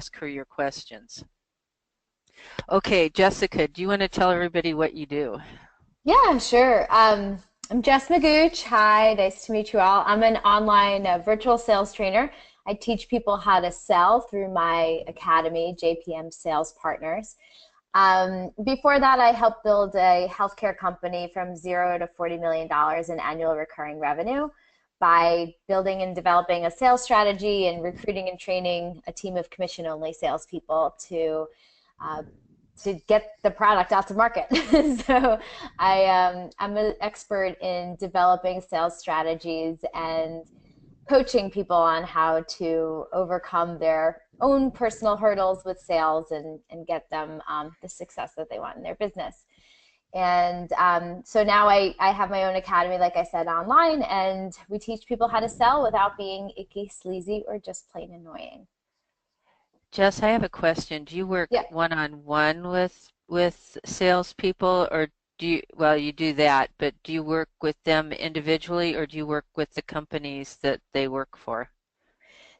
ask her your questions. Okay, Jessica, do you want to tell everybody what you do? Yeah, sure. I'm Jess Magoch. Hi, nice to meet you all. I'm an online virtual sales trainer. I teach people how to sell through my academy, JPM Sales Partners. Before that, I helped build a healthcare company from $0 to $40 million in annual recurring revenue by building and developing a sales strategy and recruiting and training a team of commission-only salespeople uh, to get the product out to market. So I'm an expert in developing sales strategies and coaching people on how to overcome their own personal hurdles with sales and get them the success that they want in their business. And so now I have my own academy, like I said, online, and we teach people how to sell without being icky, sleazy, or just plain annoying. Jess, I have a question. Do you work Yeah. one-on-one with salespeople, or do you, well, you do that, but do you work with them individually, or do you work with the companies that they work for?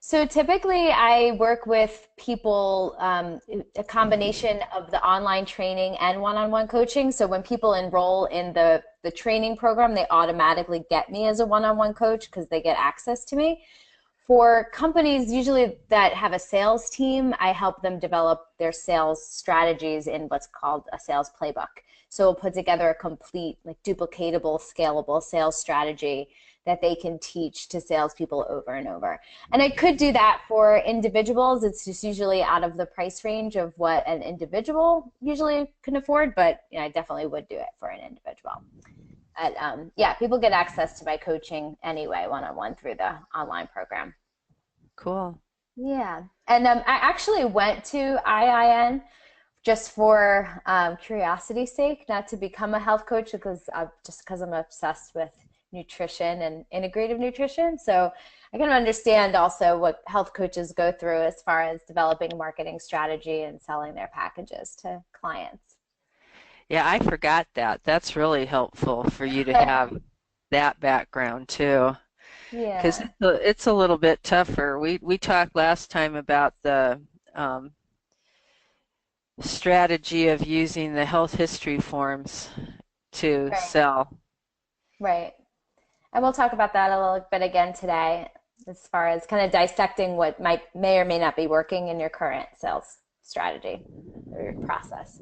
So typically I work with people, a combination of the online training and one-on-one coaching. So when people enroll in the training program, they automatically get me as a one-on-one coach because they get access to me. For companies usually that have a sales team, I help them develop their sales strategies in what's called a sales playbook. So we'll put together a complete, like, duplicatable, scalable sales strategy that they can teach to salespeople over and over. And I could do that for individuals. It's just usually out of the price range of what an individual usually can afford, but you know, I definitely would do it for an individual. But yeah, people get access to my coaching anyway, one-on-one through the online program. Cool. Yeah. And I actually went to IIN just for curiosity's sake, not to become a health coach, because just because I'm obsessed with nutrition and integrative nutrition. So I can understand also what health coaches go through as far as developing a marketing strategy and selling their packages to clients. Yeah, I forgot that. That's really helpful for you to have that background too, because Yeah. it's a little bit tougher. We talked last time about the um, strategy of using the health history forms to Right. sell. Right. And we'll talk about that a little bit again today, as far as kind of dissecting what may or may not be working in your current sales strategy or your process.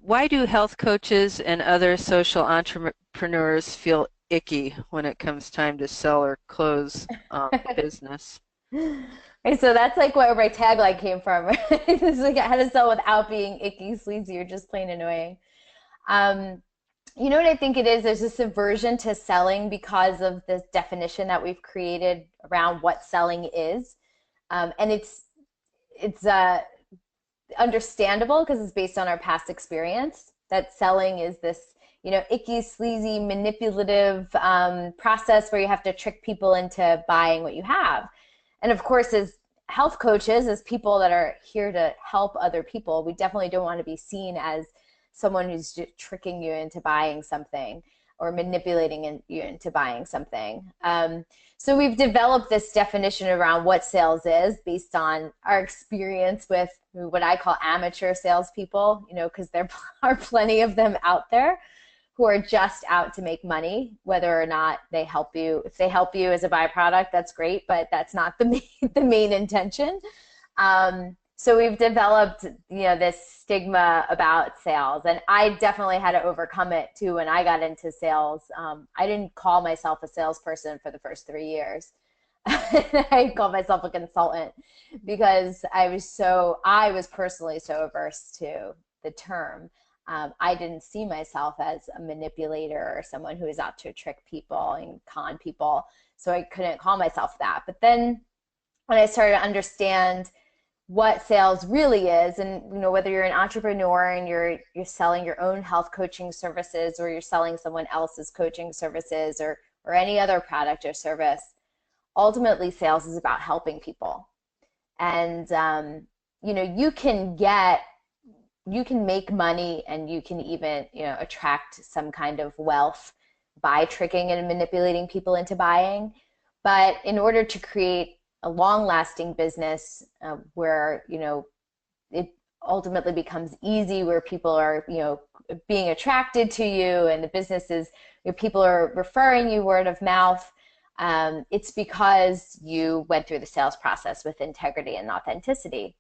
Why do health coaches and other social entrepreneurs feel icky when it comes time to sell or close business? Right, so that's like where my tagline came from, right? It's like how to sell without being icky, sleazy, or just plain annoying. Um, you know what I think it is? There's this aversion to selling because of this definition that we've created around what selling is, and it's understandable because it's based on our past experience. That selling is this, you know, icky, sleazy, manipulative process where you have to trick people into buying what you have. And of course, as health coaches, as people that are here to help other people, we definitely don't want to be seen as someone who's just tricking you into buying something or manipulating you into buying something. So we've developed this definition around what sales is based on our experience with what I call amateur salespeople, you know, because there are plenty of them out there who are just out to make money, whether or not they help you. If they help you as a byproduct, that's great, but that's not the main intention. So we've developed, you know, this stigma about sales, and I definitely had to overcome it too when I got into sales. I didn't call myself a salesperson for the first 3 years. I called myself a consultant because I was personally so averse to the term. I didn't see myself as a manipulator or someone who is out to trick people and con people, so I couldn't call myself that. But then when I started to understand what sales really is, and you know, whether you're an entrepreneur and you're selling your own health coaching services, or you're selling someone else's coaching services, or any other product or service, ultimately sales is about helping people. And you know, you can make money, and you can even, you know, attract some kind of wealth by tricking and manipulating people into buying. But in order to create a long-lasting business where, it ultimately becomes easy, where people are, being attracted to you, and the business is, people are referring you word of mouth. It's because you went through the sales process with integrity and authenticity.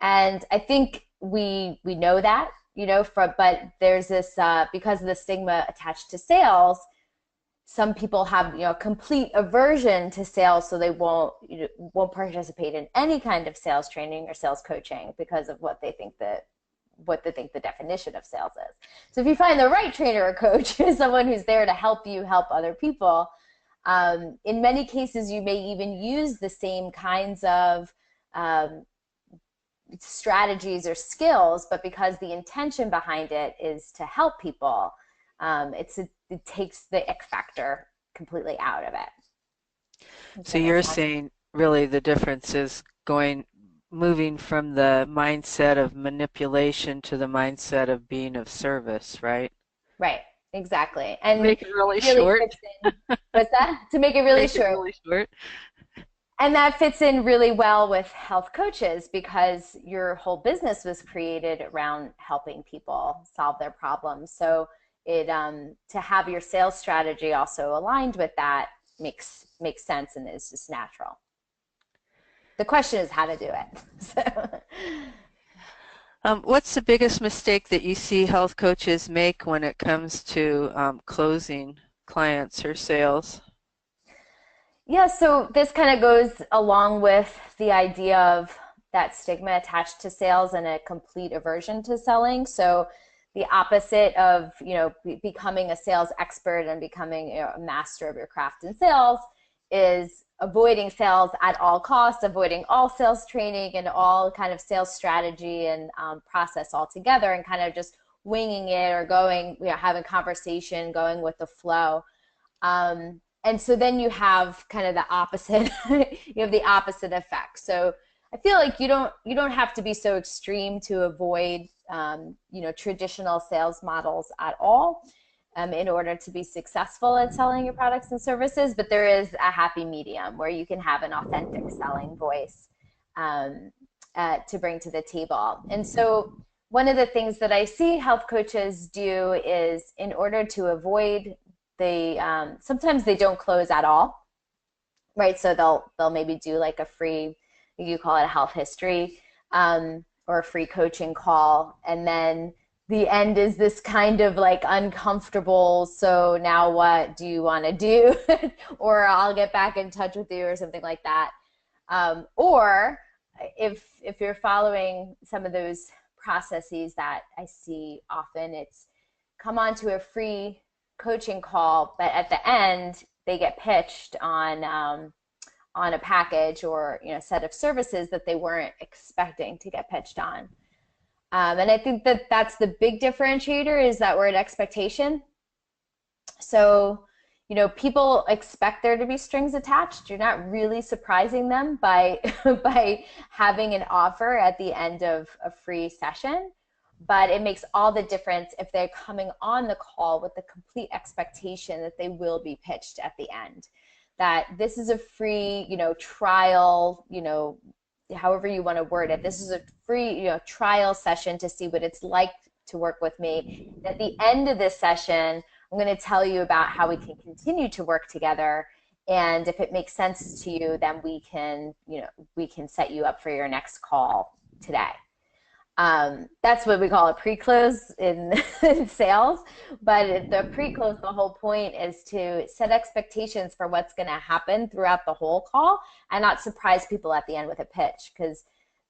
And I think we know that, but there's this, because of the stigma attached to sales, some people have, complete aversion to sales, so they won't participate in any kind of sales training or sales coaching because of what they think the definition of sales is. So if you find the right trainer or coach, someone who's there to help you help other people, in many cases you may even use the same kinds of strategies or skills, but because the intention behind it is to help people, it takes the ick factor completely out of it. Does So that make you're sense? saying really the difference is moving from the mindset of manipulation to the mindset of being of service, right? Right, exactly. And Make it really it really short. fits in. What's that? To make it really Make it short. really short. And that fits in really well with health coaches, because your whole business was created around helping people solve their problems. So it to have your sales strategy also aligned with that makes sense and is just natural. The question is how to do it. So, What's the biggest mistake that you see health coaches make when it comes to closing clients or sales? yeah, so this kind of goes along with the idea of that stigma attached to sales and a complete aversion to selling. So the opposite of, becoming a sales expert and becoming, a master of your craft in sales is avoiding sales at all costs, avoiding all sales training and all kind of sales strategy and process altogether, and kind of just winging it or going, having conversation, going with the flow. And so then you have kind of the opposite. You have the opposite effect. So I feel like you don't have to be so extreme to avoid traditional sales models at all, in order to be successful at selling your products and services. But there is a happy medium where you can have an authentic selling voice, um, to bring to the table. And so one of the things that I see health coaches do is, in order to avoid sometimes they don't close at all, right? So they'll maybe do like a free, you call it a health history, or a free coaching call, and then the end is this kind of like uncomfortable, so now what do you want to do? Or I'll get back in touch with you, or something like that. Or if you're following some of those processes that I see often, it's come on to a free coaching call, but at the end they get pitched on a package or set of services that they weren't expecting to get pitched on. And I think that that's the big differentiator, is that word expectation. So people expect there to be strings attached. You're not really surprising them by by having an offer at the end of a free session. But it makes all the difference if they're coming on the call with the complete expectation that they will be pitched at the end. That this is a free, trial, however you want to word it. This is a free, trial session to see what it's like to work with me. At the end of this session, I'm going to tell you about how we can continue to work together. And if it makes sense to you, then we can set you up for your next call today. That's what we call a pre-close in, in sales. But the pre-close, the whole point is to set expectations for what's going to happen throughout the whole call, and not surprise people at the end with a pitch, because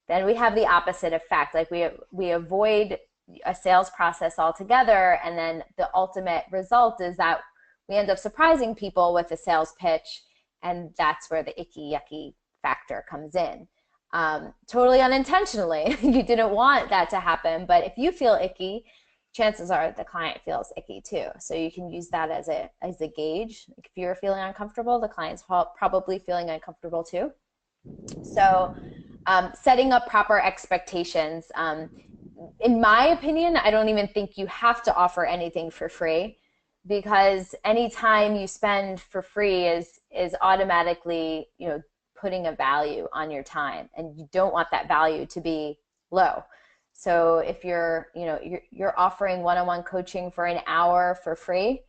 then we have the opposite effect. Like we avoid a sales process altogether, and then the ultimate result is that we end up surprising people with a sales pitch, and that's where the icky yucky factor comes in. Totally unintentionally. You didn't want that to happen, but if you feel icky, chances are the client feels icky too. So you can use that as a gauge. If you're feeling uncomfortable, the client's probably feeling uncomfortable too. So setting up proper expectations. In my opinion, I don't even think you have to offer anything for free, because any time you spend for free is automatically putting a value on your time, and you don't want that value to be low. So if you're offering one-on-one coaching for an hour for free,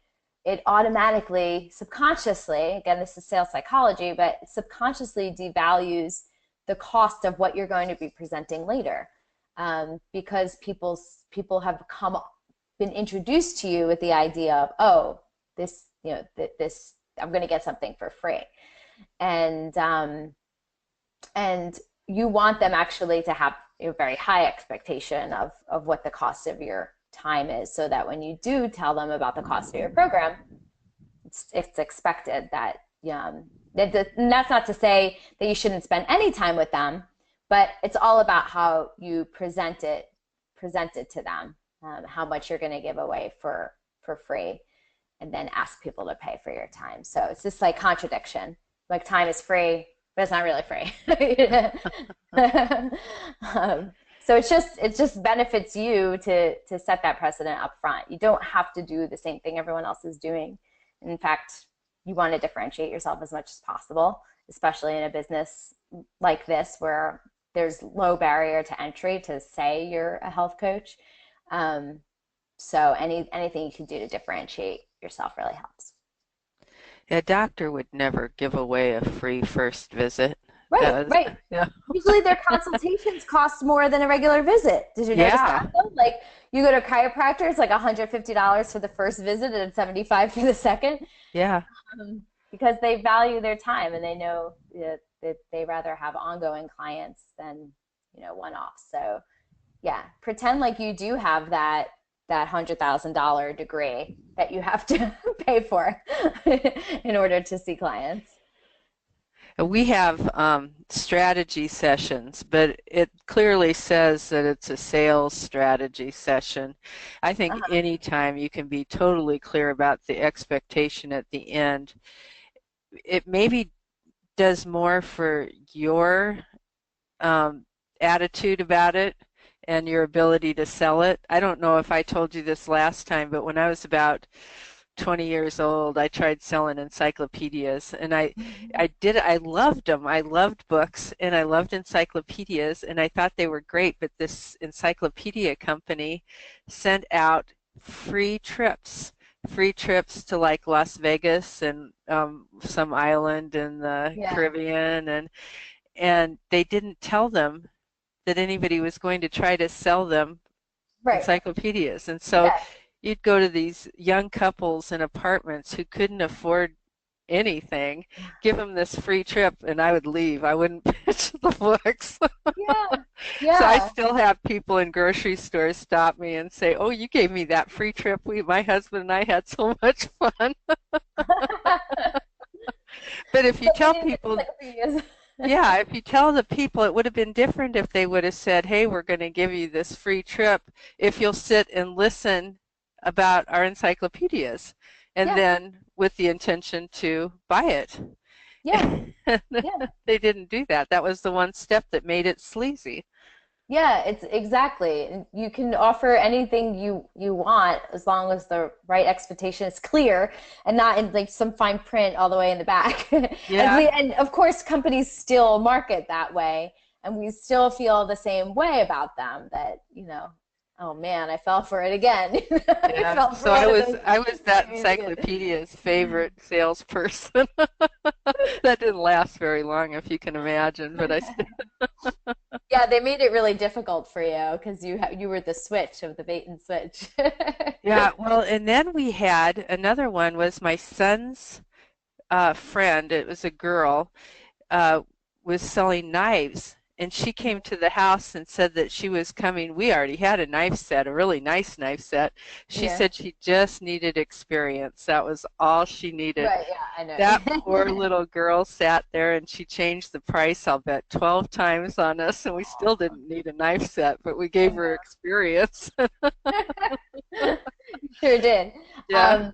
it automatically, subconsciously, again, this is sales psychology, but subconsciously devalues the cost of what you're going to be presenting later, because people have been introduced to you with the idea of, oh, this, this, I'm going to get something for free, and you want them actually to have a very high expectation of what the cost of your time is, so that when you do tell them about the cost of your program, it's expected that, and that's not to say that you shouldn't spend any time with them, but it's all about how you present it to them, how much you're going to give away for free, and then ask people to pay for your time. So it's just like contradiction. Like, time is free, but it's not really free. So it just benefits you to set that precedent up front. You don't have to do the same thing everyone else is doing. In fact, you want to differentiate yourself as much as possible, especially in a business like this where there's low barrier to entry to say you're a health coach. So anything you can do to differentiate yourself really helps. A doctor would never give away a free first visit. Right, right. Yeah. Usually their consultations cost more than a regular visit. Did you notice that though? Like, you go to a chiropractor, it's like $150 for the first visit and $75 for the second. Yeah. Because they value their time, and they know that they rather have ongoing clients than, one-off. So yeah, pretend like you do have that $100,000 degree that you have to pay for in order to see clients. We have strategy sessions, but it clearly says that it's a sales strategy session. I think anytime you can be totally clear about the expectation at the end, it maybe does more for your attitude about it and your ability to sell it. I don't know if I told you this last time, but when I was about 20 years old, I tried selling encyclopedias, and I loved them. I loved books and I loved encyclopedias, and I thought they were great, but this encyclopedia company sent out free trips to like Las Vegas and some island in the Caribbean, and they didn't tell them that anybody was going to try to sell them encyclopedias. And so you'd go to these young couples in apartments who couldn't afford anything, give them this free trip, and I would leave. I wouldn't pitch the books. So I still have people in grocery stores stop me and say, "Oh, you gave me that free trip. My husband and I had so much fun." But if you tell people, if you tell the people, it would have been different if they would have said, "Hey, we're going to give you this free trip if you'll sit and listen about our encyclopedias," and then with the intention to buy it. They didn't do that. That was the one step that made it sleazy. Yeah, it's exactly. You can offer anything you want as long as the right expectation is clear and not in like some fine print all the way in the back. And of course, companies still market that way, and we still feel the same way about them, that, oh man, I fell for it again. So I was that encyclopedia's favorite salesperson. That didn't last very long, if you can imagine, but I still. Yeah, they made it really difficult for you because you were the switch of the bait and switch. Yeah, well, and then we had another one, was my son's friend. It was a girl, was selling knives, and she came to the house and said that she was coming. We already had a knife set, a really nice knife set. She said she just needed experience. That was all she needed. Right, yeah, I know. That poor little girl sat there, and she changed the price, I'll bet, 12 times on us, and we still didn't need a knife set, but we gave her experience. Sure did. Yeah.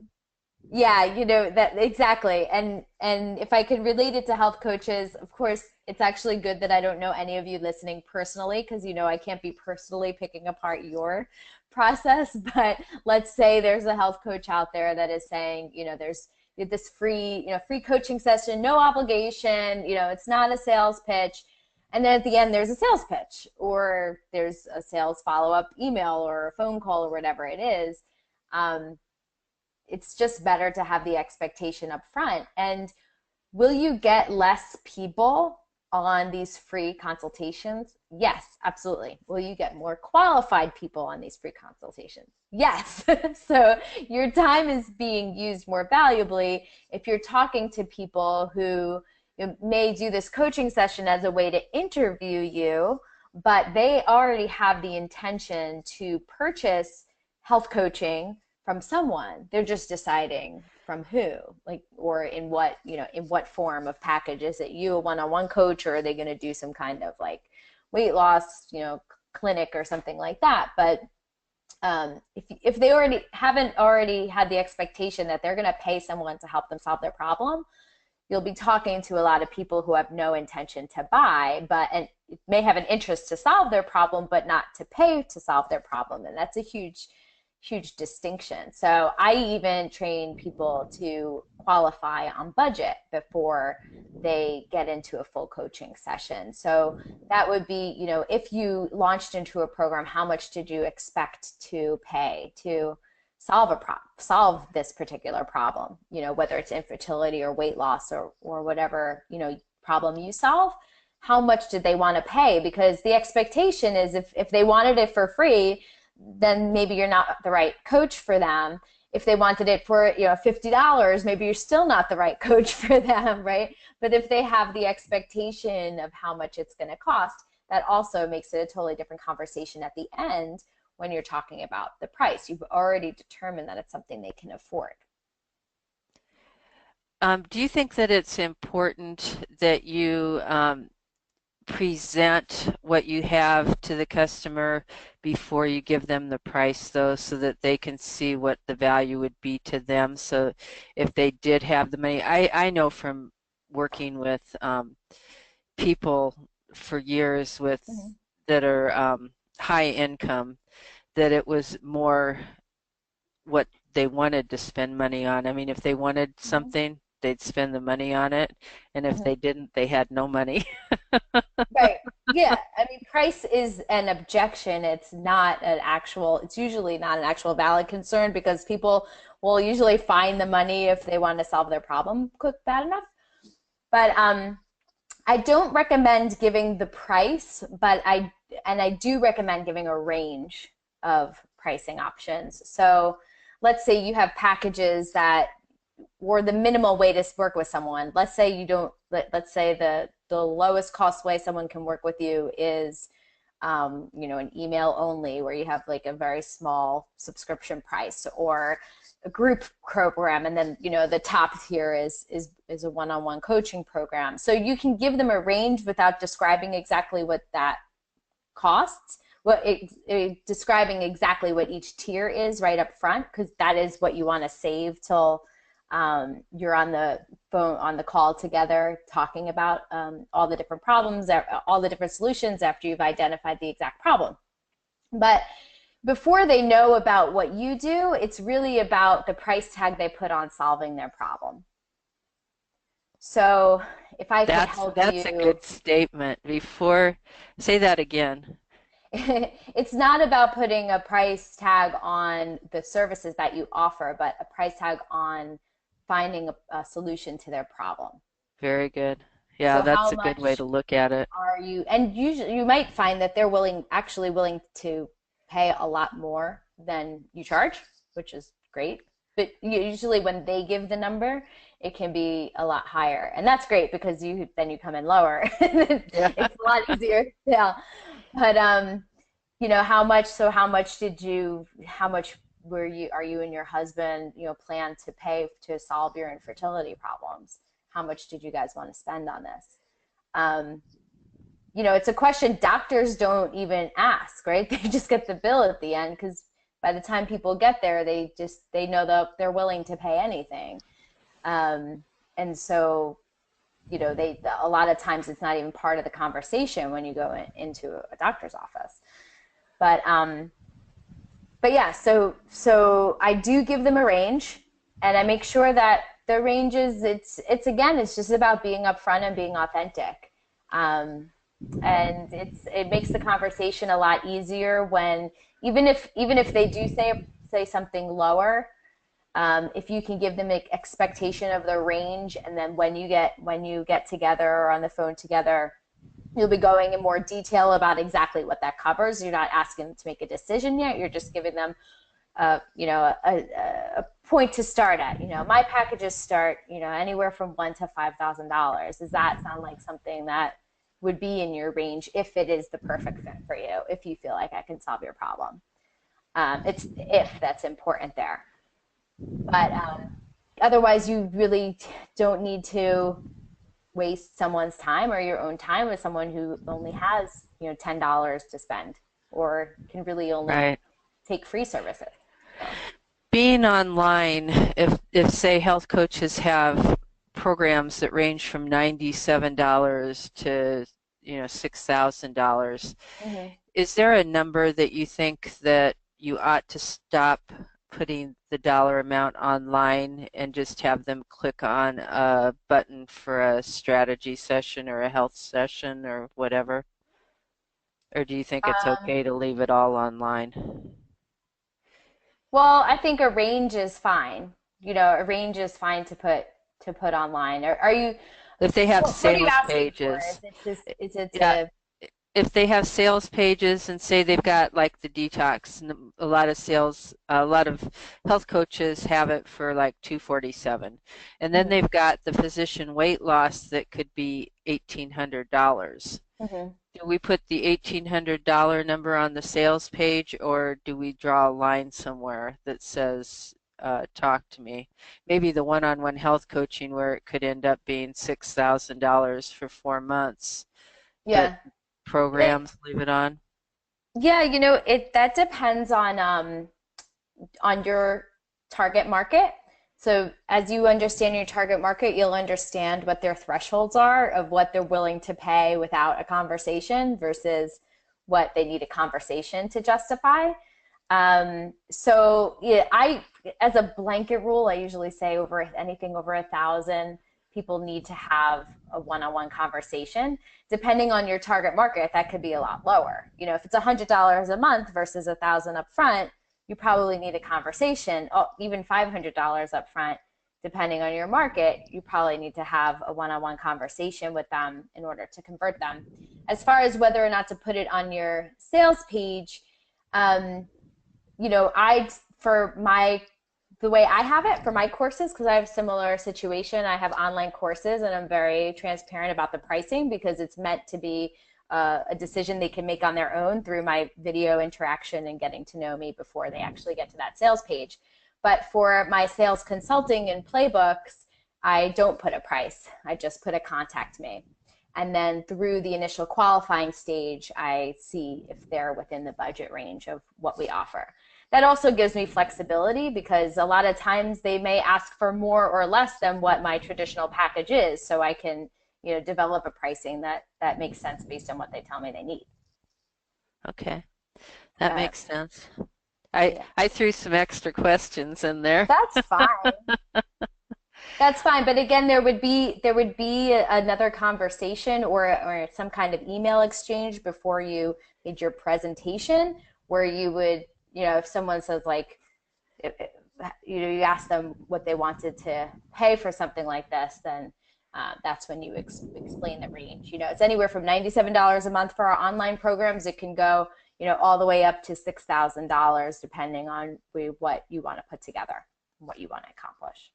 That exactly. And if I could relate it to health coaches, of course, it's actually good that I don't know any of you listening personally, because I can't be personally picking apart your process. But let's say there's a health coach out there that is saying, there's this free, free coaching session, no obligation, it's not a sales pitch. And then at the end, there's a sales pitch, or there's a sales follow-up email or a phone call or whatever it is. It's just better to have the expectation up front. And will you get less people on these free consultations? Yes, absolutely. Will you get more qualified people on these free consultations? Yes. So your time is being used more valuably if you're talking to people who may do this coaching session as a way to interview you, but they already have the intention to purchase health coaching from someone. They're just deciding from who, like, or in what, in what form of package. Is it you, a one-on-one coach, or are they going to do some kind of like weight loss, clinic or something like that? But if they haven't already had the expectation that they're going to pay someone to help them solve their problem, you'll be talking to a lot of people who have no intention to buy, and may have an interest to solve their problem, but not to pay to solve their problem. And that's a huge distinction. So I even train people to qualify on budget before they get into a full coaching session. So that would be, if you launched into a program, how much did you expect to pay to solve this particular problem, whether it's infertility or weight loss or whatever, problem you solve. How much did they want to pay? Because the expectation is if they wanted it for free, then maybe you're not the right coach for them. If they wanted it for $50, maybe you're still not the right coach for them, right? But if they have the expectation of how much it's going to cost, that also makes it a totally different conversation at the end when you're talking about the price. You've already determined that it's something they can afford. Do you think that it's important that you present what you have to the customer before you give them the price, though, so that they can see what the value would be to them? So if they did have the money, I know from working with people for years with Mm-hmm. that are high income, that it was more what they wanted to spend money on. I mean, if they wanted Mm-hmm. something, they'd spend the money on it, and if Mm-hmm. they didn't, they had no money. Right. Yeah. I mean, price is an objection. It's usually not an actual valid concern, because people will usually find the money if they want to solve their problem quick, bad enough. But I don't recommend giving the price, but I do recommend giving a range of pricing options. So let's say you have packages that, or the minimal way to work with someone. Let's say you don't, let's say the lowest cost way someone can work with you is, an email only, where you have like a very small subscription price, or a group program, and then the top tier is a one-on-one coaching program. So you can give them a range without describing exactly what that costs, describing exactly what each tier is right up front, because that is what you want to save till you're on the phone, on the call together, talking about all the different problems, all the different solutions after you've identified the exact problem. But before they know about what you do, it's really about the price tag they put on solving their problem. So if I could help That's a you, good statement. Before, say that again. it's not about putting a price tag on the services that you offer, but a price tag on finding a solution to their problem. Very good. Yeah, So how that's a good way much to look at it. are you, and usually you might find that they're actually willing to pay a lot more than you charge, which is great. But usually when they give the number, it can be a lot higher. And that's great, because then you come in lower. Yeah. It's a lot easier to tell. But how much, how much are you and your husband, plan to pay to solve your infertility problems? How much did you guys want to spend on this? It's a question doctors don't even ask, right? They just get the bill at the end, because by the time people get there, they know that they're willing to pay anything. And so, a lot of times it's not even part of the conversation when you go into a doctor's office. But yeah, so I do give them a range. And I make sure that the ranges, it's again, it's just about being upfront and being authentic. Um, and it makes the conversation a lot easier when even if they do say something lower, if you can give them an expectation of the range, and then when you get together or on the phone together, you'll be going in more detail about exactly what that covers. You're not asking them to make a decision yet. You're just giving them a point to start at. My packages start, anywhere from $1,000 to $5,000. Does that sound like something that would be in your range if it is the perfect fit for you? If you feel like I can solve your problem, it's if that's important there. But otherwise, you really don't need to waste someone's time or your own time with someone who only has, $10 to spend or can really only Right. take free services. So, Being online, if say health coaches have programs that range from $97 to $6,000, mhm. is there a number that you think that you ought to stop putting the dollar amount online and just have them click on a button for a strategy session or a health session or whatever? Or do you think it's Um, okay to leave it all online? well, I think a range is fine. A range is fine to put online. Are you? If they have What are you sales asking for? pages, Is it yeah, to? if they have sales pages and say they've got like the detox, and a lot of health coaches have it for like 247, and then Mhm, they've got the physician weight loss that could be $1,800. mhm. Do we put the $1,800 number on the sales page, or do we draw a line somewhere that says, talk to me? Maybe the one-on-one health coaching where it could end up being $6,000 for 4 months, but Yeah. It, programs leave it on. yeah, it that depends on your target market. So as you understand your target market, you'll understand what their thresholds are of what they're willing to pay without a conversation versus what they need a conversation to justify. So yeah, as a blanket rule, I usually say over anything over 1,000, people need to have a one-on-one conversation. Depending on your target market, that could be a lot lower. If it's $100 a month versus 1,000 upfront, you probably need a conversation. Oh, even $500 upfront, depending on your market, you probably need to have a one-on-one conversation with them in order to convert them. As far as whether or not to put it on your sales page, um, I for my the way I have it for my courses, because I have a similar situation. I have online courses, and I'm very transparent about the pricing because it's meant to be a decision they can make on their own through my video interaction and getting to know me before they actually get to that sales page. But for my sales consulting and playbooks, I don't put a price. I just put a contact me. And then through the initial qualifying stage, I see if they're within the budget range of what we offer. That also gives me flexibility because a lot of times they may ask for more or less than what my traditional package is, so I can develop a pricing that makes sense based on what they tell me they need. Okay, that uh, makes sense. I yeah, I threw some extra questions in there. that's fine. That's fine, but again, there would be another conversation or some kind of email exchange before you made your presentation, where you would, if someone says like, if, you ask them what they wanted to pay for something like this, then that's when you explain the range. It's anywhere from $97 a month for our online programs. It can go, all the way up to $6,000, depending on what you want to put together, what you want to accomplish.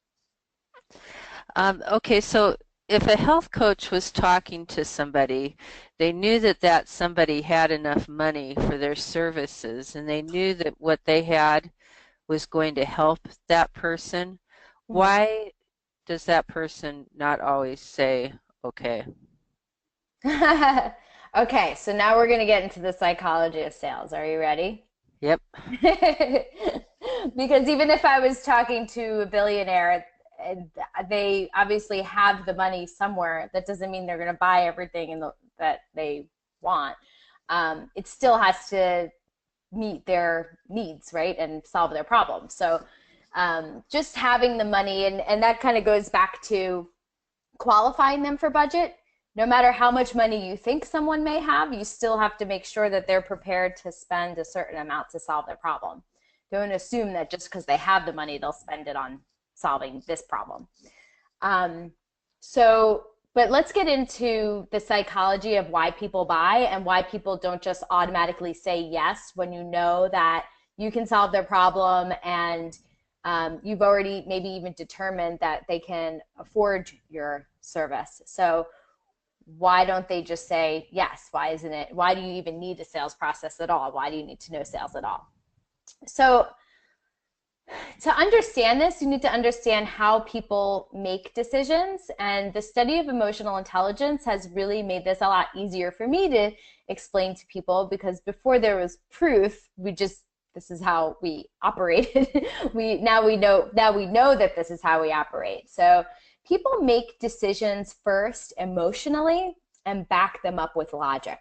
Okay, so if a health coach was talking to somebody, they knew that that somebody had enough money for their services, and they knew that what they had was going to help that person. Mm-hmm. Why does that person not always say, okay? Okay, so now we're going to get into the psychology of sales. Are you ready? Yep. Because even if I was talking to a billionaire, and they obviously have the money somewhere, that doesn't mean they're going to buy everything that they want. It still has to meet their needs, right, and solve their problems. So Just having the money, and that kind of goes back to qualifying them for budget. No matter how much money you think someone may have, you still have to make sure that they're prepared to spend a certain amount to solve their problem. Don't assume that just because they have the money, they'll spend it on solving this problem. Um, so, but let's get into the psychology of why people buy and why people don't just automatically say yes when you know that you can solve their problem, and you've already maybe even determined that they can afford your service. So why don't they just say yes? Why isn't it? Why do you even need a sales process at all? Why do you need to know sales at all? So to understand this, you need to understand how people make decisions. And the study of emotional intelligence has really made this a lot easier for me to explain to people, because before there was proof, this is how we operated. Now we know that this is how we operate. So people make decisions first emotionally and back them up with logic.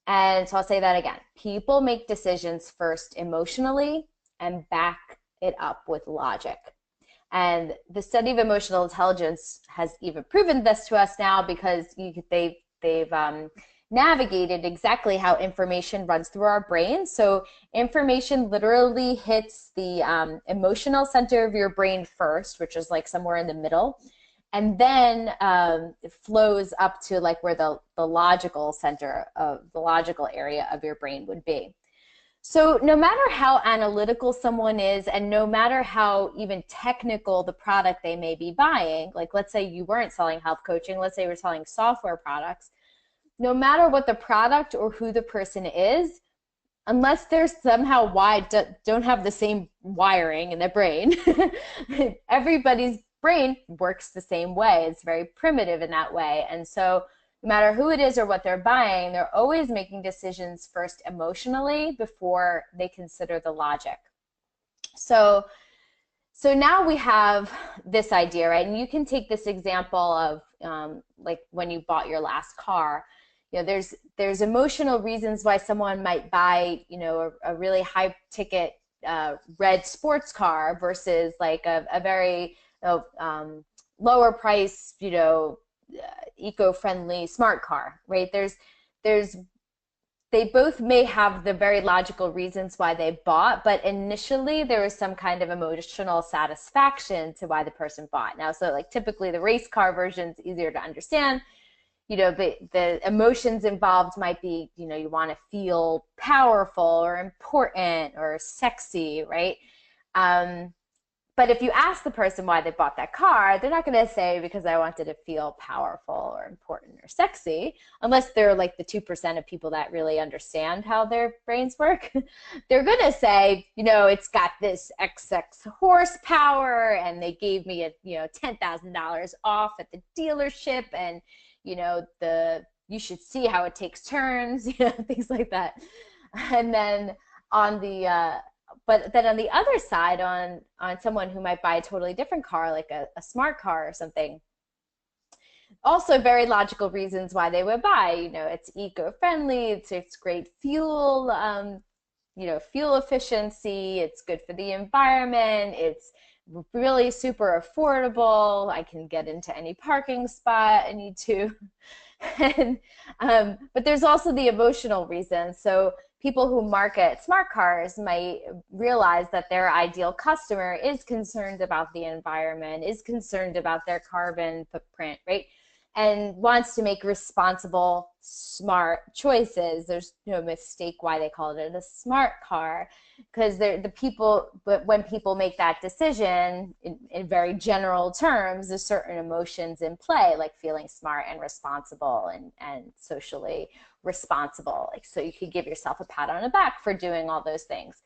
And so I'll say that again. People make decisions first emotionally and back it up with logic. And the study of emotional intelligence has even proven this to us now, because they've navigated exactly how information runs through our brain. So information literally hits the emotional center of your brain first, which is like somewhere in the middle, and then it flows up to like where the logical center of the logical area of your brain would be. So no matter how analytical someone is, and no matter how even technical the product they may be buying, like let's say you weren't selling health coaching, let's say you were selling software products, no matter what the product or who the person is, unless they're somehow don't have the same wiring in their brain, everybody's brain works the same way. It's very primitive in that way. And so no matter who it is or what they're buying, they're always making decisions first emotionally before they consider the logic. So now we have this idea, right? And you can take this example of like when you bought your last car. You know, there's emotional reasons why someone might buy, you know, a really high ticket red sports car versus like a very lower price, you know, eco-friendly smart car, right? They both may have the very logical reasons why they bought, but initially there was some kind of emotional satisfaction to why the person bought. Now, so like typically the race car version is easier to understand. You know, the emotions involved might be, you know, you want to feel powerful or important or sexy, right? But if you ask the person why they bought that car, they're not going to say because I wanted to feel powerful or important or sexy, unless they're like the 2% of people that really understand how their brains work. They're going to say, you know, it's got this XX horsepower, and they gave me $10,000 off at the dealership, and you know, you should see how it takes turns, you know, things like that. And then on the but then on the other side, on someone who might buy a totally different car, like a smart car or something, also very logical reasons why they would buy. You know, it's eco-friendly, it's great fuel, you know, fuel efficiency, it's good for the environment, it's really super affordable, I can get into any parking spot I need to. And but there's also the emotional reasons. So people who market smart cars might realize that their ideal customer is concerned about the environment, is concerned about their carbon footprint, right? And wants to make responsible, smart choices. There's no mistake why they called it a smart car, because but when people make that decision in very general terms, there's certain emotions in play, like feeling smart and responsible and socially responsible. Like, so you could give yourself a pat on the back for doing all those things.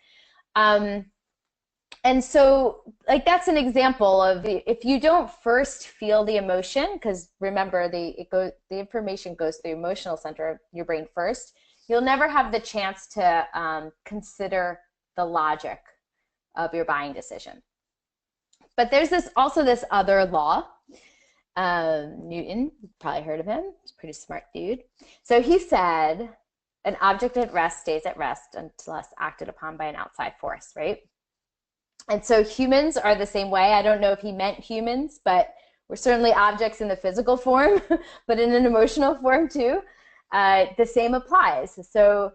And so like that's an example of if you don't first feel the emotion, because remember the information goes through the emotional center of your brain first, you'll never have the chance to consider the logic of your buying decision. But there's also this other law. Newton, you've probably heard of him. He's a pretty smart dude. So he said, an object at rest stays at rest unless acted upon by an outside force, right? And so humans are the same way. I don't know if he meant humans, but we're certainly objects in the physical form, but in an emotional form too. The same applies. So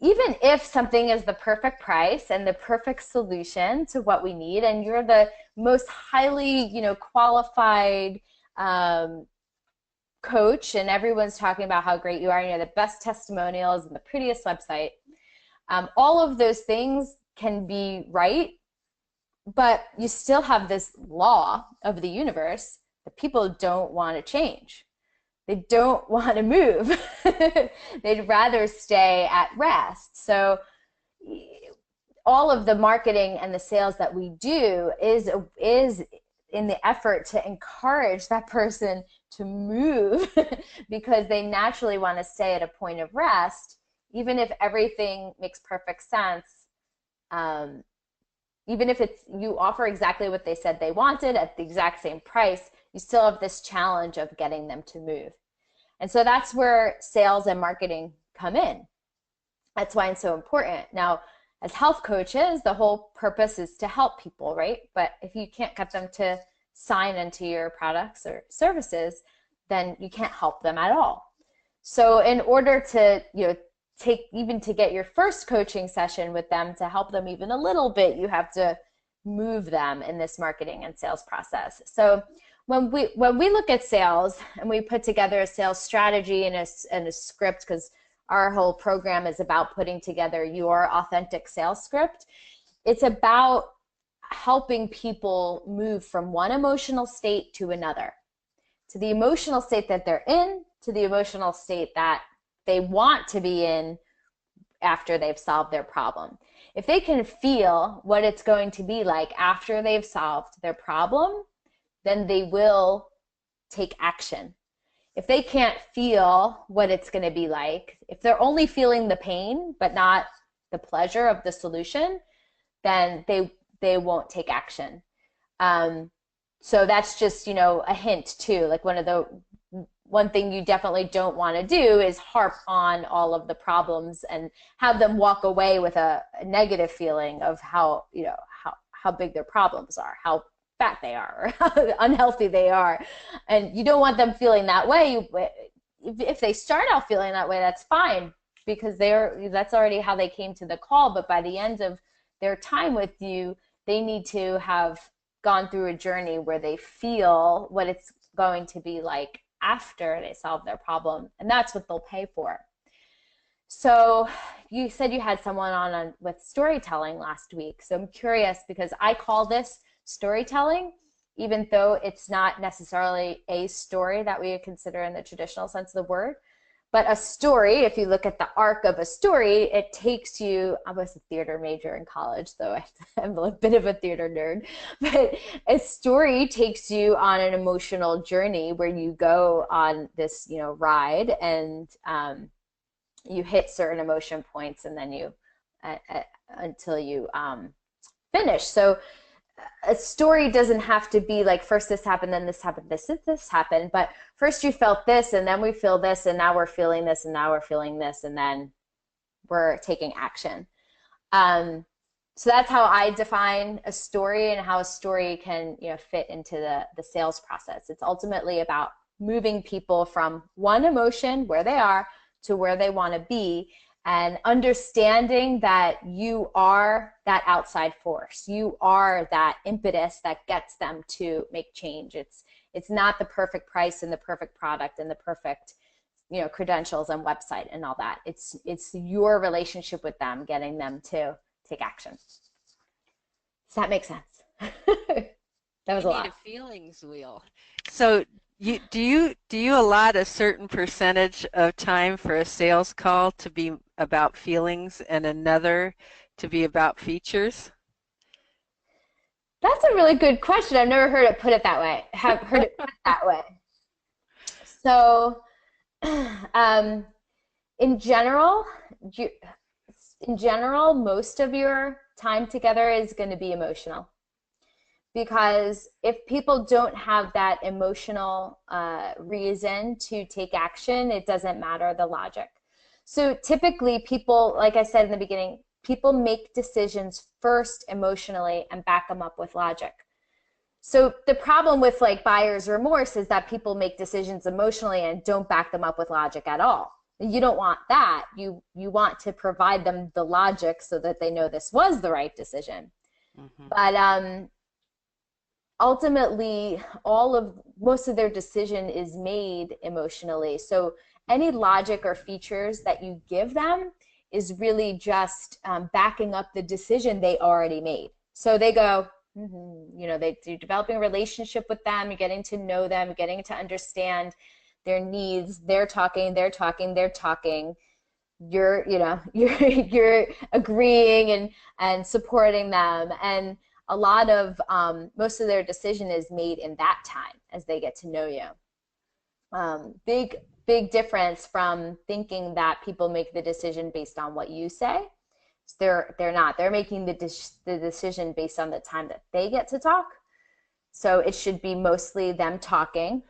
even if something is the perfect price and the perfect solution to what we need, and you're the most highly, qualified coach, and everyone's talking about how great you are, the best testimonials and the prettiest website, all of those things can be right, but you still have this law of the universe that people don't want to change. They don't want to move. They'd rather stay at rest. So all of the marketing and the sales that we do is in the effort to encourage that person to move because they naturally want to stay at a point of rest, even if everything makes perfect sense. Even if you offer exactly what they said they wanted at the exact same price, you still have this challenge of getting them to move. And so that's where sales and marketing come in. That's why it's so important. Now, as health coaches, the whole purpose is to help people, right? But if you can't get them to sign into your products or services, then you can't help them at all. So in order to, to get your first coaching session with them, to help them even a little bit, you have to move them in this marketing and sales process. So when we look at sales and we put together a sales strategy and a script, because our whole program is about putting together your authentic sales script, it's about helping people move from one emotional state to another, to the emotional state that they're in, to the emotional state that they want to be in after they've solved their problem. If they can feel what it's going to be like after they've solved their problem, then they will take action. If they can't feel what it's going to be like, if they're only feeling the pain but not the pleasure of the solution, then they won't take action. So that's just, a hint too. Like one thing you definitely don't want to do is harp on all of the problems and have them walk away with a negative feeling of how big their problems are, how fat they are, or how unhealthy they are. And you don't want them feeling that way. If they start out feeling that way, that's fine, because that's already how they came to the call. But by the end of their time with you, they need to have gone through a journey where they feel what it's going to be like after they solve their problem, and that's what they'll pay for. So you said you had someone on with storytelling last week. So I'm curious, because I call this storytelling, even though it's not necessarily a story that we would consider in the traditional sense of the word. But a story, if you look at the arc of a story, it takes you, I was a theater major in college, so I'm a bit of a theater nerd, but a story takes you on an emotional journey where you go on this, ride, and you hit certain emotion points, and then you, until you finish. So a story doesn't have to be like, first this happened, then this happened, this happened, but first you felt this, and then we feel this, and now we're feeling this, and now we're feeling this, and then we're taking action. So that's how I define a story, and how a story can fit into the sales process. It's ultimately about moving people from one emotion, where they are, to where they want to be, and understanding that you are that outside force. You are that impetus that gets them to make change. It's not the perfect price and the perfect product and the perfect credentials and website and all that. It's your relationship with them, getting them to take action. Does that make sense? That was You a need lot. a feelings wheel. So do you allot a certain percentage of time for a sales call to be about feelings and another to be about features? That's a really good question. I've never heard it put it that way. Have heard it put that way. So, um, in general, you, most of your time together is going to be emotional, because if people don't have that emotional reason to take action, it doesn't matter the logic. So typically people, like I said in the beginning, People make decisions first emotionally and back them up with logic. So the problem with like buyer's remorse is that people make decisions emotionally and don't back them up with logic at all. You don't want that. You want to provide them the logic so that they know this was the right decision. Mm-hmm. But ultimately, most of their decision is made emotionally. So any logic or features that you give them is really just backing up the decision they already made. So they go, you're developing a relationship with them, you're getting to know them, getting to understand their needs. They're talking. You're agreeing and supporting them. And a lot of most of their decision is made in that time as they get to know you. Big difference from thinking that people make the decision based on what you say. They're not. They're making the decision based on the time that they get to talk. So it should be mostly them talking.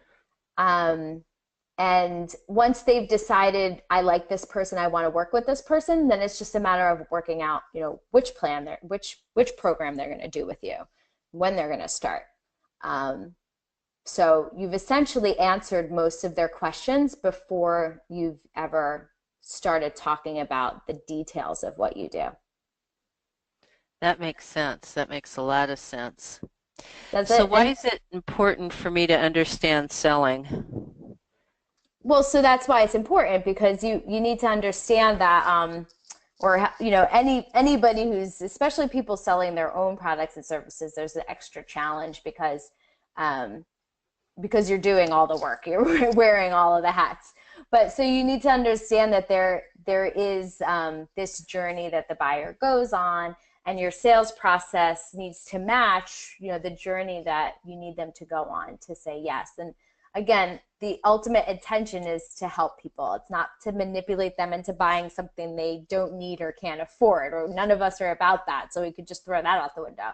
And once they've decided, I like this person, I want to work with this person, then it's just a matter of working out, which program they're going to do with you, when they're going to start. So you've essentially answered most of their questions before you've ever started talking about the details of what you do. That makes sense. That makes a lot of sense. That's So it. why is it important for me to understand selling? Well, so that's why it's important, because you need to understand that, anybody who's, especially people selling their own products and services, there's an extra challenge because you're doing all the work, you're wearing all of the hats. But so you need to understand that there is this journey that the buyer goes on, and your sales process needs to match, the journey that you need them to go on to say yes. And again, the ultimate intention is to help people. It's not to manipulate them into buying something they don't need or can't afford, or none of us are about that. So we could just throw that out the window.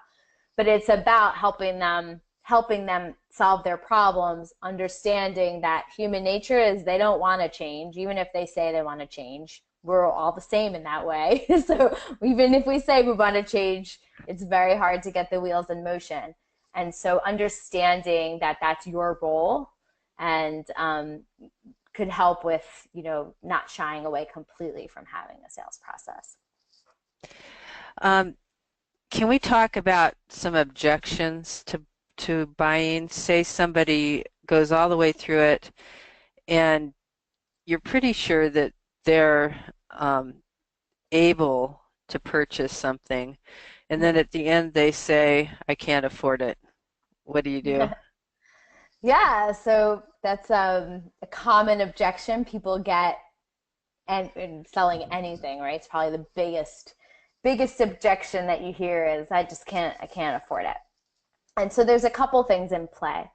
But it's about helping them solve their problems, understanding that human nature is they don't want to change, even if they say they want to change. We're all the same in that way. So even if we say we want to change, it's very hard to get the wheels in motion. And so understanding that that's your role and could help with, not shying away completely from having a sales process. Can we talk about some objections to buying? Say somebody goes all the way through it and you're pretty sure that they're able to purchase something, and then at the end they say, I can't afford it. What do you do? Yeah, so that's a common objection people get, and in selling anything, right? It's probably the biggest objection that you hear is I can't afford it. And so there's a couple things in play.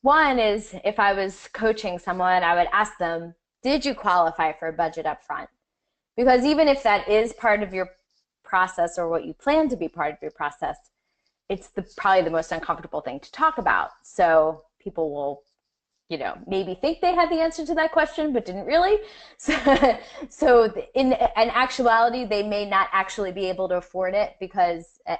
One is, if I was coaching someone, I would ask them, did you qualify for a budget up front? Because even if that is part of your process, or what you plan to be part of your process, it's probably the most uncomfortable thing to talk about. So people will, maybe think they had the answer to that question, but didn't really. So in actuality, they may not actually be able to afford it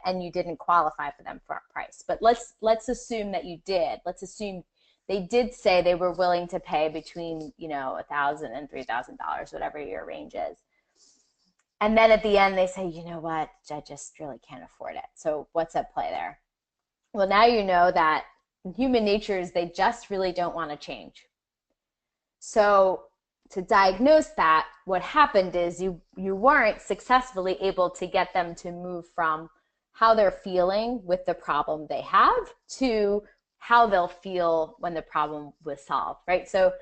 and you didn't qualify for them for a price. But let's assume that you did. Let's assume they did say they were willing to pay between, $1,000 and $3,000, whatever your range is. And then at the end, they say, you know what, I just really can't afford it. So what's at play there? Well, now you know that human nature is they just really don't want to change. So to diagnose that, what happened is you weren't successfully able to get them to move from how they're feeling with the problem they have to how they'll feel when the problem was solved, right? So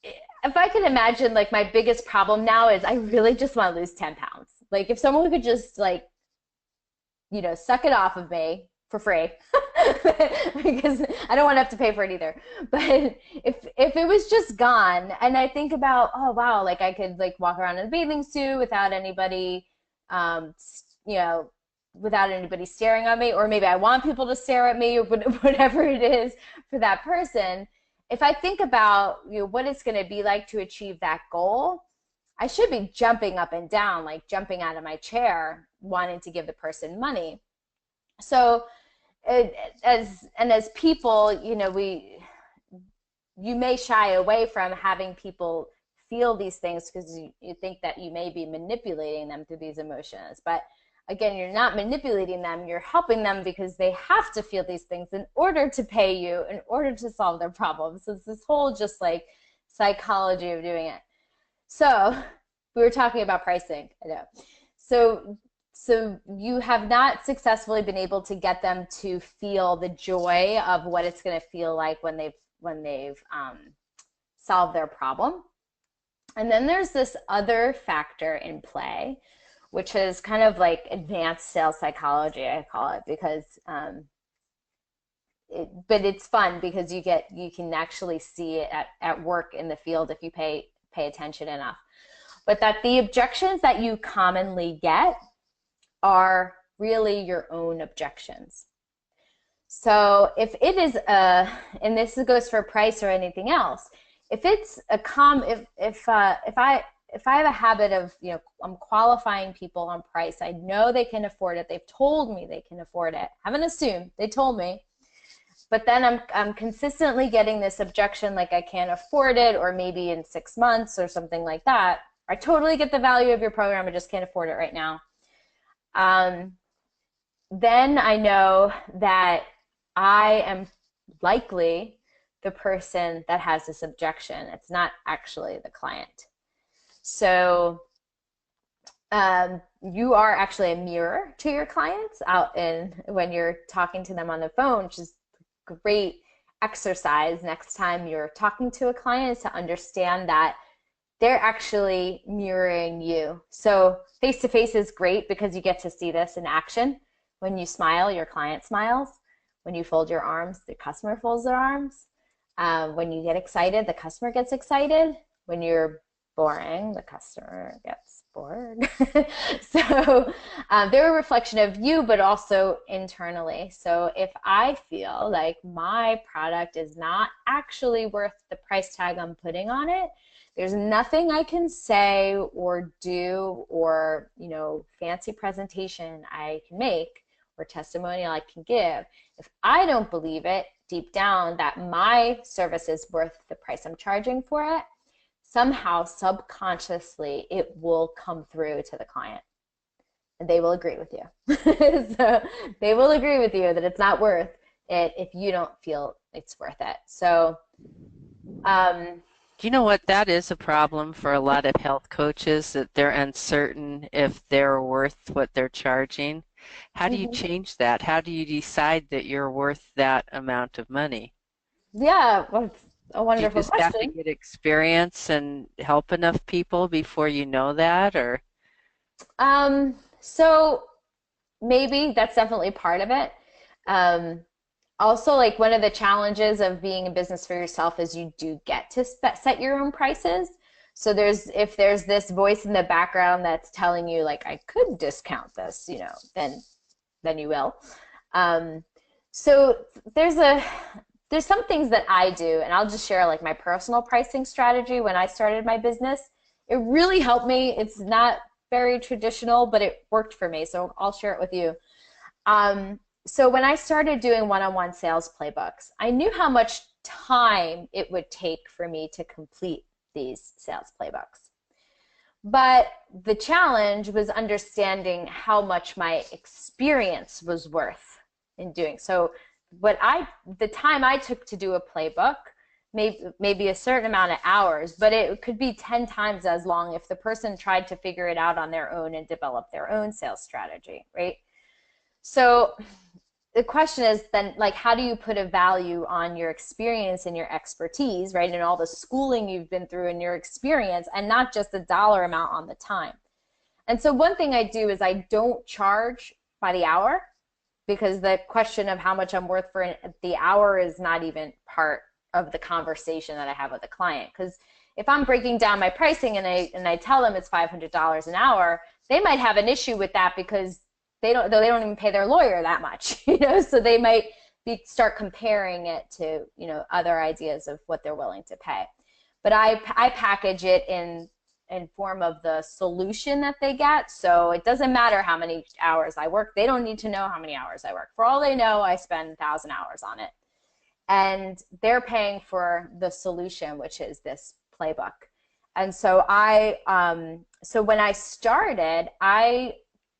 if I can imagine, like, my biggest problem now is I really just want to lose 10 pounds. Like, if someone could just, suck it off of me for free, because I don't want to have to pay for it either. But if it was just gone, and I think about, oh, wow, like, I could, walk around in a bathing suit without anybody, without anybody staring at me, or maybe I want people to stare at me, or whatever it is for that person. If I think about what it's going to be like to achieve that goal, I should be jumping up and down, like jumping out of my chair, wanting to give the person money. So as people, you may shy away from having people feel these things because you think that you may be manipulating them through these emotions. But again, you're not manipulating them, you're helping them because they have to feel these things in order to pay you, in order to solve their problems. So it's this whole just like psychology of doing it. So we were talking about pricing, I know. So you have not successfully been able to get them to feel the joy of what it's going to feel like when they've solved their problem. And then there's this other factor in play, which is kind of like advanced sales psychology, I call it, because but it's fun because you can actually see it at work in the field if you pay attention enough. But that the objections that you commonly get are really your own objections. So if it is and this goes for price or anything else, if it's if I have a habit of, I'm qualifying people on price, I know they can afford it. They've told me they can afford it. I haven't assumed, they told me. But then I'm consistently getting this objection like I can't afford it, or maybe in 6 months or something like that. I totally get the value of your program, I just can't afford it right now. Then I know that I am likely the person that has this objection. It's not actually the client. So you are actually a mirror to your clients when you're talking to them on the phone, which is great exercise next time you're talking to a client, is to understand that they're actually mirroring you. So face-to-face is great because you get to see this in action. When you smile, your client smiles. When you fold your arms, the customer folds their arms. When you get excited, the customer gets excited. When you're boring, the customer gets bored. So they're a reflection of you, but also internally. So if I feel like my product is not actually worth the price tag I'm putting on it, there's nothing I can say or do or, fancy presentation I can make or testimonial I can give. If I don't believe it deep down that my service is worth the price I'm charging for it, somehow subconsciously it will come through to the client and they will agree with you. So they will agree with you that it's not worth it if you don't feel it's worth it. So Do you know what? That is a problem for a lot of health coaches, that they're uncertain if they're worth what they're charging. How do you change that? How do you decide that you're worth that amount of money? yeah, well, it's a Do you wonderful just have to question. get experience and help enough people before you know that, or So maybe that's definitely part of it. Um, Also, like one of the challenges of being in business for yourself is you do get to set your own prices. So if there's this voice in the background that's telling you like I could discount this, then you will. Um, so there's some things that I do, and I'll just share like my personal pricing strategy when I started my business. It really helped me. It's not very traditional, but it worked for me. So I'll share it with you. So when I started doing one-on-one sales playbooks, I knew how much time it would take for me to complete these sales playbooks. But the challenge was understanding how much my experience was worth in doing. So the time I took to do a playbook, maybe a certain amount of hours, but it could be 10 times as long if the person tried to figure it out on their own and develop their own sales strategy, right? So the question is then, like, how do you put a value on your experience and your expertise, right? And all the schooling you've been through and your experience, and not just the dollar amount on the time. And so one thing I do is I don't charge by the hour, because the question of how much I'm worth for the hour is not even part of the conversation that I have with the client. Because if I'm breaking down my pricing and I tell them it's $500 an hour, they might have an issue with that because they don't even pay their lawyer that much, so they might start comparing it to, other ideas of what they're willing to pay. But I package it in in form of the solution that they get. So it doesn't matter how many hours I work. They don't need to know how many hours I work. For all they know, I spend 1,000 hours on it. And they're paying for the solution, which is this playbook. And so so when I started, I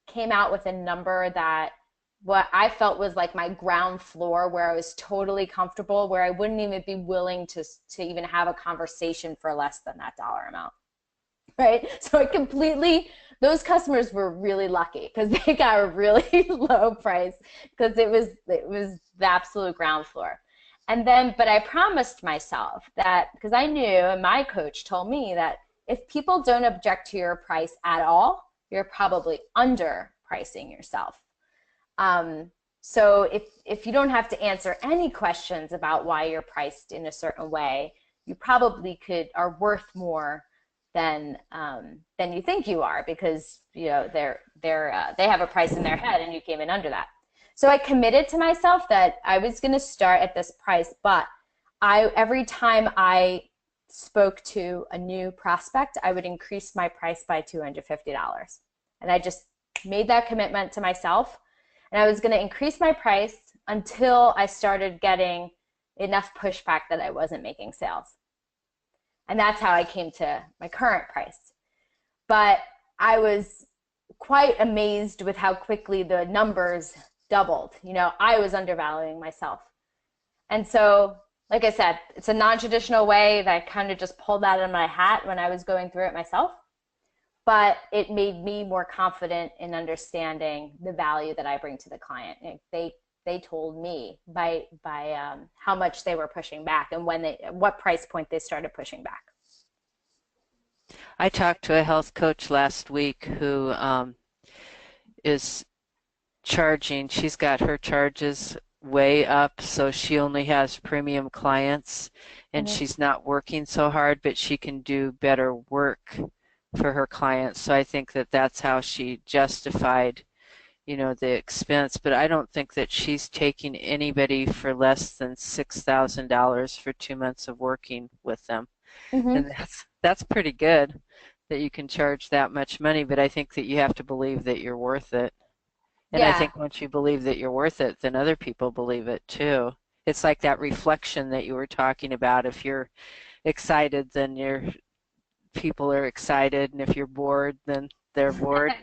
came out with a number that what I felt was like my ground floor, where I was totally comfortable, where I wouldn't even be willing to even have a conversation for less than that dollar amount. Right. So it completely, those customers were really lucky because they got a really low price because it was the absolute ground floor. And then, but I promised myself that, because I knew, and my coach told me that if people don't object to your price at all, you're probably underpricing yourself. So if you don't have to answer any questions about why you're priced in a certain way, you probably are worth more than you think you are, because they have a price in their head and you came in under that. So I committed to myself that I was going to start at this price, but every time I spoke to a new prospect, I would increase my price by $250. And I just made that commitment to myself. And I was going to increase my price until I started getting enough pushback that I wasn't making sales. And that's how I came to my current price. But I was quite amazed with how quickly the numbers doubled. I was undervaluing myself. And so, like I said, it's a non-traditional way that I kind of just pulled that out of my hat when I was going through it myself. But it made me more confident in understanding the value that I bring to the client. They told me by how much they were pushing back and what price point they started pushing back. I talked to a health coach last week who is charging. She's got her charges way up, so she only has premium clients, and Mm-hmm. she's not working so hard, but she can do better work for her clients. So I think that that's how she justified, the expense. But I don't think that she's taking anybody for less than $6,000 for 2 months of working with them. Mm-hmm. And that's pretty good that you can charge that much money, but I think that you have to believe that you're worth it. And I Yeah. think once you believe that you're worth it, then other people believe it too. It's like that reflection that you were talking about. If you're excited, then your people are excited, and if you're bored, then they're bored.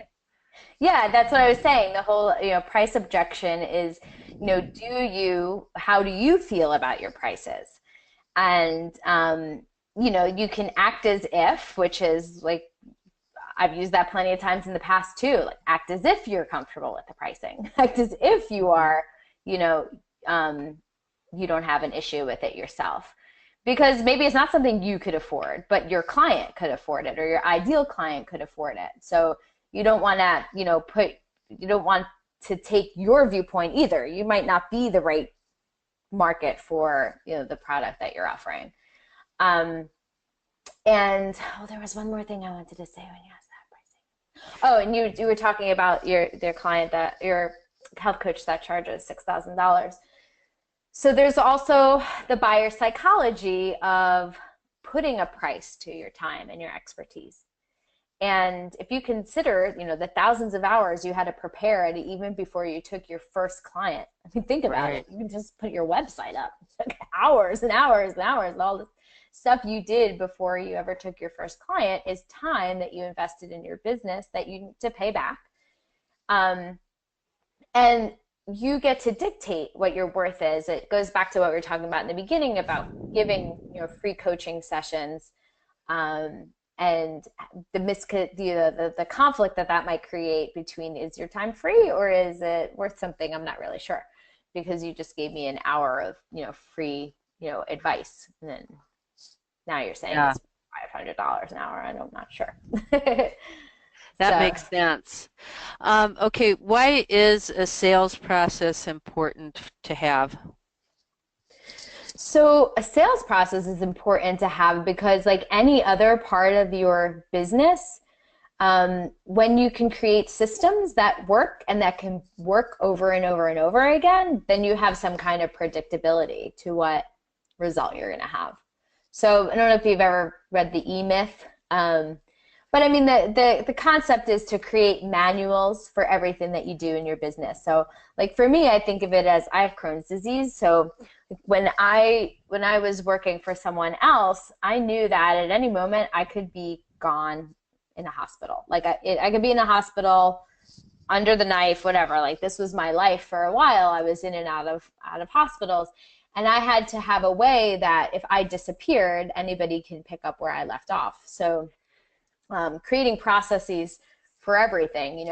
Yeah, that's what I was saying. The whole, price objection is, how do you feel about your prices? And, you can act as if, which is like, I've used that plenty of times in the past too. Like, act as if you're comfortable with the pricing. Act as if you are, you know, you don't have an issue with it yourself. Because maybe it's not something you could afford, but your client could afford it, or your ideal client could afford it. So you don't want to, you don't want to take your viewpoint either. You might not be the right market for, the product that you're offering. And there was one more thing I wanted to say when you asked that pricing. Oh, and you were talking about their client, that your health coach that charges $6,000. So there's also the buyer psychology of putting a price to your time and your expertise. And if you consider, the thousands of hours you had to prepare it even before you took your first client. I mean, think about it. Right. You can just put your website up. It took hours and hours and hours, and all this stuff you did before you ever took your first client is time that you invested in your business that you need to pay back. And you get to dictate what your worth is. It goes back to what we were talking about in the beginning about giving, free coaching sessions, and the conflict that might create between, is your time free or is it worth something? I'm not really sure, because you just gave me an hour of free advice, and then now you're saying Yeah, it's $500 an hour. I'm not sure. that So, makes sense. Okay, why is a sales process important to have? so a sales process is important to have because, like any other part of your business, when you can create systems that work and that can work over and over and over again, then you have some kind of predictability to what result you're going to have. So I don't know if you've ever read the E-Myth, But I mean, the concept is to create manuals for everything that you do in your business. So like for me, I think of it as I have Crohn's disease. So when I was working for someone else, I knew that at any moment I could be gone in a hospital. Like I could be in a hospital under the knife, whatever. Like this was my life for a while. I was in and out of hospitals. And I had to have a way that if I disappeared, anybody can pick up where I left off. So creating processes for everything,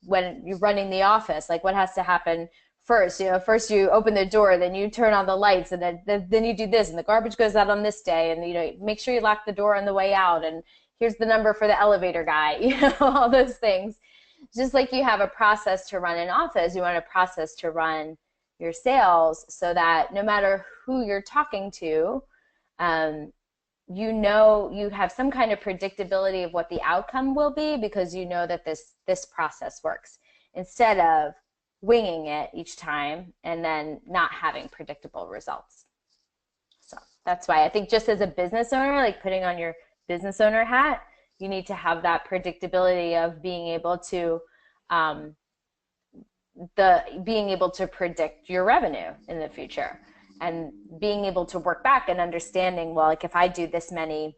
when you're running the office, like what has to happen first, first you open the door, then you turn on the lights, and then you do this, and the garbage goes out on this day, and make sure you lock the door on the way out, and here's the number for the elevator guy, all those things. Just like you have a process to run an office, you want a process to run your sales so that no matter who you're talking to, you have some kind of predictability of what the outcome will be, because you know that this process works, instead of winging it each time and then not having predictable results. So that's why I think just as a business owner, like putting on your business owner hat, you need to have that predictability of being able to predict your revenue in the future, and being able to work back and understanding, well, like if I do this many,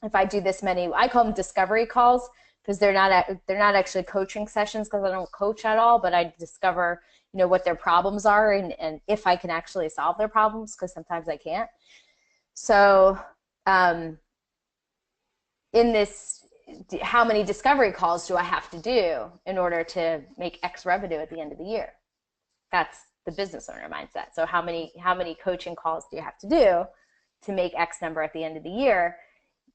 I call them discovery calls, because they're not actually coaching sessions, because I don't coach at all, but I discover, what their problems are, and if I can actually solve their problems, because sometimes I can't. So in this, how many discovery calls do I have to do in order to make X revenue at the end of the year? That's the business owner mindset. So how many coaching calls do you have to do to make X number at the end of the year?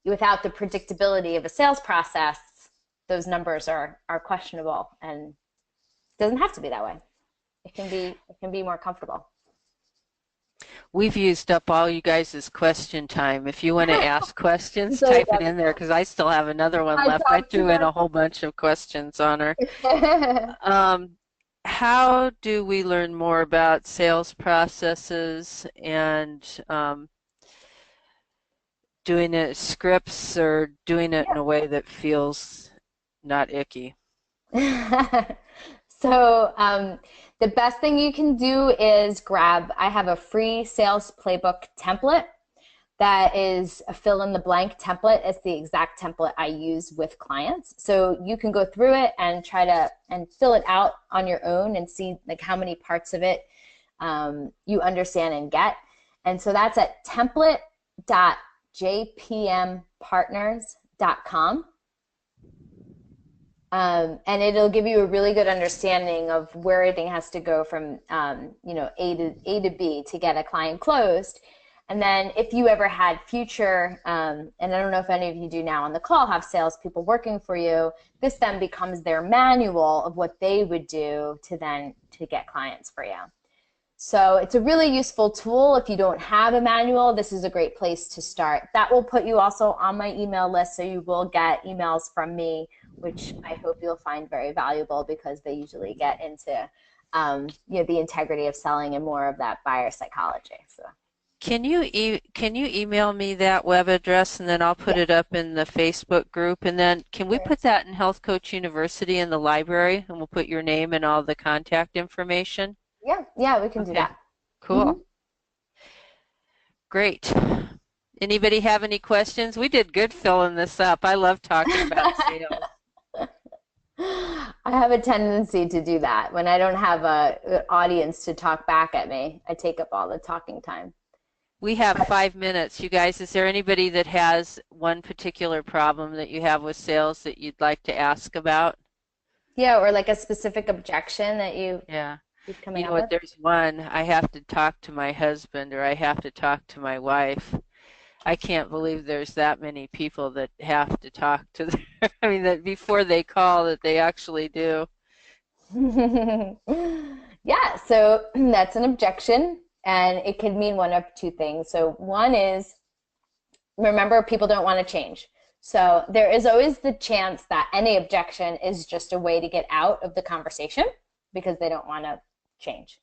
Without the predictability of a sales process, those numbers are questionable, and it doesn't have to be that way. It can be more comfortable. We've used up all you guys' question time. If you want to ask questions, type it in there, because I still have another one left. I threw in a whole bunch of questions on her. How do we learn more about sales processes and doing it scripts, or doing it in a way that feels not icky? So the best thing you can do is I have a free sales playbook template that is a fill in the blank template. It's the exact template I use with clients. So you can go through it and try to fill it out on your own and see like how many parts of it you understand and get. And so that's at template.jpmpartners.com. And it'll give you a really good understanding of where everything has to go from A to B to get a client closed. And then if you ever had future, and I don't know if any of you do now on the call, have salespeople working for you, this then becomes their manual of what they would do to get clients for you. So it's a really useful tool. If you don't have a manual, this is a great place to start. That will put you also on my email list, so you will get emails from me, which I hope you'll find very valuable, because they usually get into the integrity of selling and more of that buyer psychology. So. Can you email me that web address, and then I'll put it up in the Facebook group, and then can we put that in Health Coach University in the library, and we'll put your name and all the contact information? Yeah, we can do that. Cool. Mm-hmm. Great. Anybody have any questions? We did good filling this up. I love talking about sales. I have a tendency to do that. When I don't have an audience to talk back at me, I take up all the talking time. We have 5 minutes. You guys, is there anybody that has one particular problem that you have with sales that you'd like to ask about? Yeah, or like a specific objection that you've coming up with? There's one. I have to talk to my husband, or I have to talk to my wife. I can't believe there's that many people that have to talk to that before they call, that they actually do. Yeah, so that's an objection, and it could mean one of two things. So one is, remember, people don't want to change. So there is always the chance that any objection is just a way to get out of the conversation, because they don't want to change.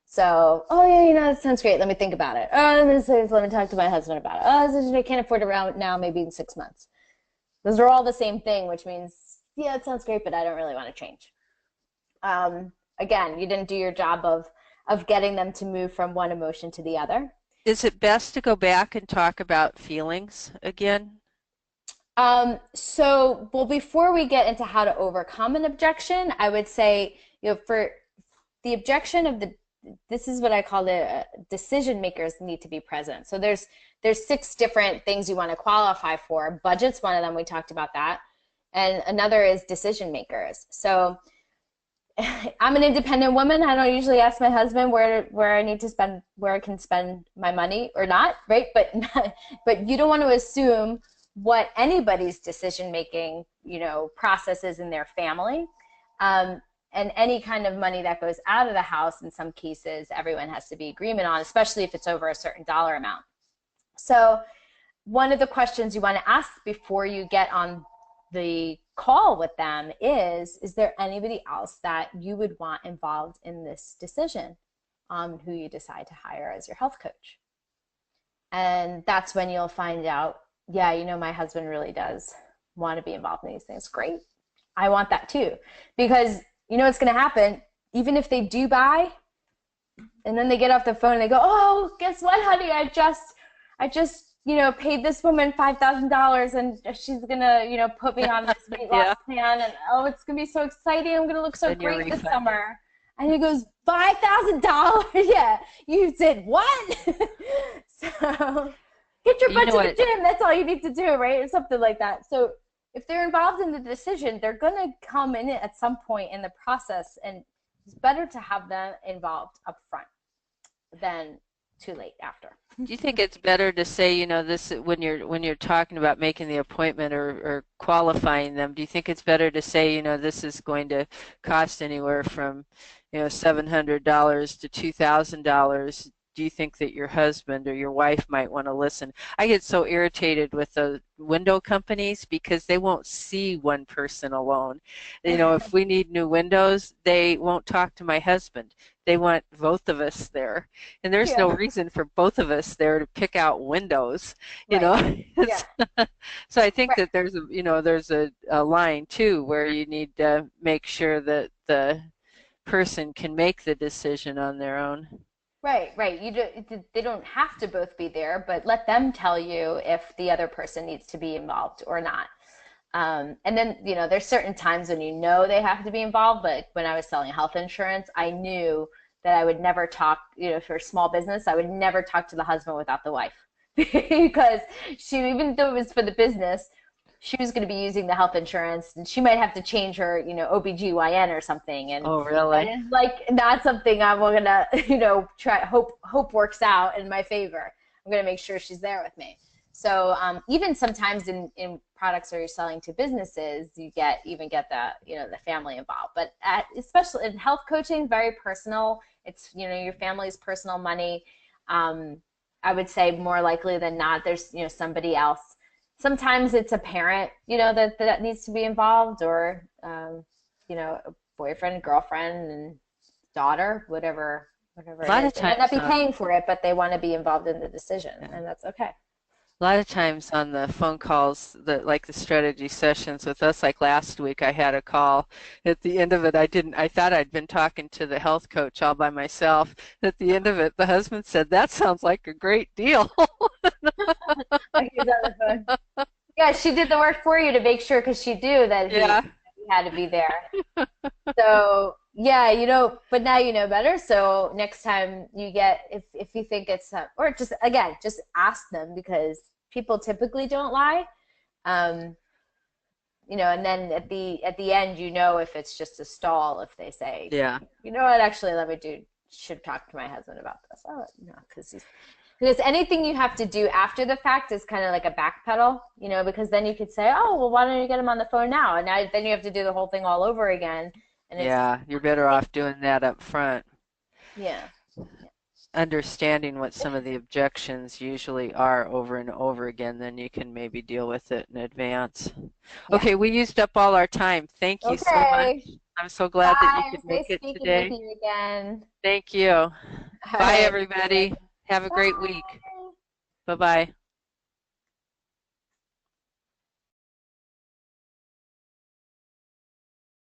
So, oh yeah, that sounds great. Let me think about it. Oh, let me talk to my husband about it. Oh, I can't afford it right now, maybe in 6 months. Those are all the same thing, which means, yeah, it sounds great, but I don't really want to change. Again, you didn't do your job of getting them to move from one emotion to the other. Is it best to go back and talk about feelings again? Well, before we get into how to overcome an objection, I would say, for the objection of this is what I call the decision makers need to be present. So there's 6 different things you want to qualify for. Budget's one of them. We talked about that. And another is decision makers. So I'm an independent woman. I don't usually ask my husband where I need to spend, where I can spend my money or not, right? But you don't want to assume what anybody's decision making, process is in their family. And any kind of money that goes out of the house, in some cases, everyone has to be agreement on, especially if it's over a certain dollar amount. So one of the questions you want to ask before you get on the call with them is there anybody else that you would want involved in this decision on who you decide to hire as your health coach? And that's when you'll find out, yeah, my husband really does want to be involved in these things. Great. I want that too. Because what's going to happen, even if they do buy, and then they get off the phone and they go, oh, guess what, honey? I just paid this woman $5,000 and she's going to, put me on this weight loss plan. And, oh, it's going to be so exciting. I'm going to look so great this summer. And he goes, $5,000? Yeah. You said what? So get your butt to the gym. That's all you need to do, right? Or something like that. So if they're involved in the decision, they're going to come in at some point in the process, and it's better to have them involved up front than too late after. Do you think it's better to say, this when you're talking about making the appointment or qualifying them? Do you think it's better to say, this is going to cost anywhere from, $700 to $2,000? Do you think that your husband or your wife might want to listen? I get so irritated with the window companies because they won't see one person alone. If we need new windows, they won't talk to my husband. They want both of us there. And there's no reason for both of us there to pick out windows, know. So I think that there's a line too where you need to make sure that the person can make the decision on their own. Right. They don't have to both be there, but let them tell you if the other person needs to be involved or not. And then, there's certain times when they have to be involved, but when I was selling health insurance, I knew that I would never talk, for a small business, I would never talk to the husband without the wife because even though it was for the business, she was going to be using the health insurance and she might have to change her, OBGYN or something. And oh, really? And it's not something I'm going to, hope works out in my favor. I'm going to make sure she's there with me. So even sometimes in products where you're selling to businesses, you get the, the family involved. But especially in health coaching, very personal. It's, your family's personal money. I would say more likely than not, there's, somebody else. Sometimes it's a parent, that needs to be involved, or, a boyfriend, girlfriend, and daughter, whatever it is. They might not be paying for it, but they want to be involved in the decision, and that's okay. A lot of times on the phone calls, like the strategy sessions with us, like last week, I had a call. At the end of it, I thought I'd been talking to the health coach all by myself. At the end of it, the husband said, "That sounds like a great deal." Yeah, she did the work for you to make sure, because she knew that he had to be there. So yeah, but now you know better. So next time you get, if you think it's, or just ask them, because people typically don't lie. And then at the end, if it's just a stall, if they say, what, actually, should talk to my husband about this. Oh, no, because anything you have to do after the fact is kind of like a backpedal, because then you could say, oh, well, why don't you get him on the phone now? And then you have to do the whole thing all over again. And you're better off doing that up front. Yeah. Understanding what some of the objections usually are over and over again, then you can maybe deal with it in advance. Yeah. Okay, we used up all our time. Thank you so much. I'm so glad that you could make it today. With you again. Thank you. Bye, everybody. Have a great week. Bye-bye.